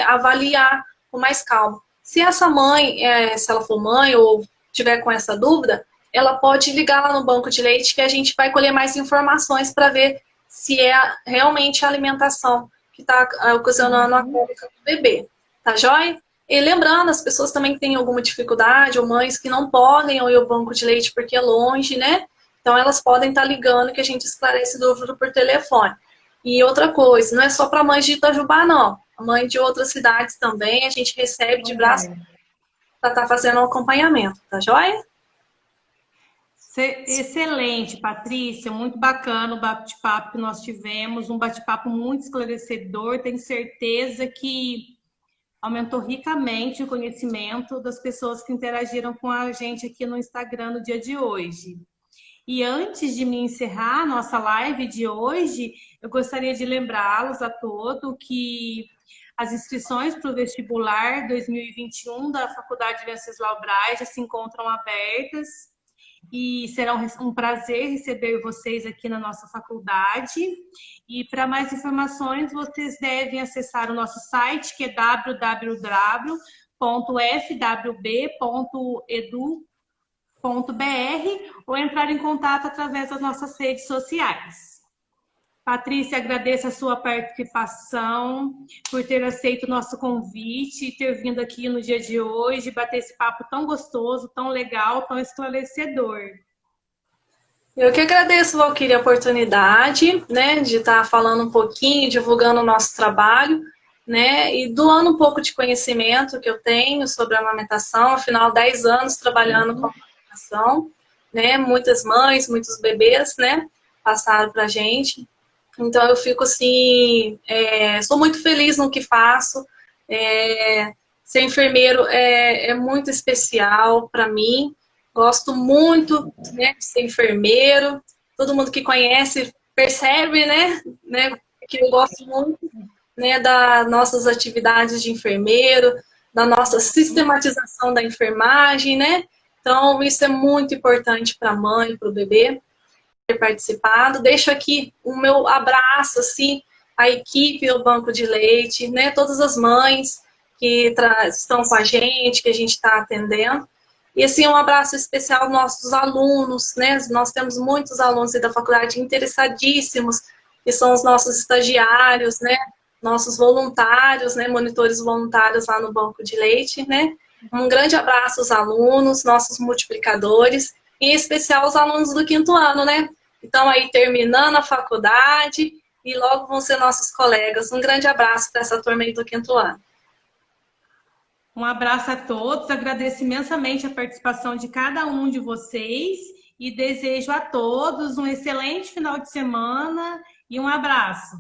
avaliar com mais calma. Se essa mãe, se ela for mãe ou tiver com essa dúvida, ela pode ligar lá no banco de leite que a gente vai colher mais informações para ver se é realmente a alimentação que está ocasionando a cólica do bebê. Tá joia? E lembrando, as pessoas também que têm alguma dificuldade, ou mães que não podem ir ao banco de leite porque é longe, né? Então elas podem estar ligando que a gente esclarece dúvida por telefone. E outra coisa, não é só para mães de Itajubá, não. A mãe de outras cidades também, a gente recebe de braço para estar fazendo um acompanhamento, tá joia? Excelente, Patrícia, muito bacana o bate-papo que nós tivemos, um bate-papo muito esclarecedor. Tenho certeza que aumentou ricamente o conhecimento das pessoas que interagiram com a gente aqui no Instagram no dia de hoje. E antes de me encerrar a nossa live de hoje, eu gostaria de lembrá-los a todos que as inscrições para o vestibular 2021 da Faculdade Venceslau Braz já se encontram abertas e será um prazer receber vocês aqui na nossa faculdade. E para mais informações, vocês devem acessar o nosso site, que é www.fwb.edu.br ou entrar em contato através das nossas redes sociais. Patrícia, agradeço a sua participação, por ter aceito o nosso convite e ter vindo aqui no dia de hoje, bater esse papo tão gostoso, tão legal, tão esclarecedor. Eu que agradeço, Valquíria, a oportunidade, né, de estar falando um pouquinho, divulgando o nosso trabalho, né, e doando um pouco de conhecimento que eu tenho sobre a amamentação, afinal, 10 anos trabalhando com a amamentação, né, muitas mães, muitos bebês, né, passaram pra gente. Então eu fico assim, sou muito feliz no que faço. Ser enfermeiro é muito especial para mim. Gosto muito, né, de ser enfermeiro. Todo mundo que conhece percebe, né, que eu gosto muito, né, das nossas atividades de enfermeiro, da nossa sistematização da enfermagem, né? Então isso é muito importante para a mãe, para o bebê ter participado. Deixo aqui o meu abraço, assim, à equipe do Banco de Leite, né? Todas as mães que estão com a gente, que a gente está atendendo. E, assim, um abraço especial aos nossos alunos, né? Nós temos muitos alunos da faculdade interessadíssimos, que são os nossos estagiários, né? Nossos voluntários, né? Monitores voluntários lá no Banco de Leite, né? Um grande abraço aos alunos, nossos multiplicadores, e em especial os alunos do 5º ano, né? Então, aí, terminando a faculdade e logo vão ser nossos colegas. Um grande abraço para essa turma aí do 5º ano. Um abraço a todos, agradeço imensamente a participação de cada um de vocês e desejo a todos um excelente final de semana e um abraço.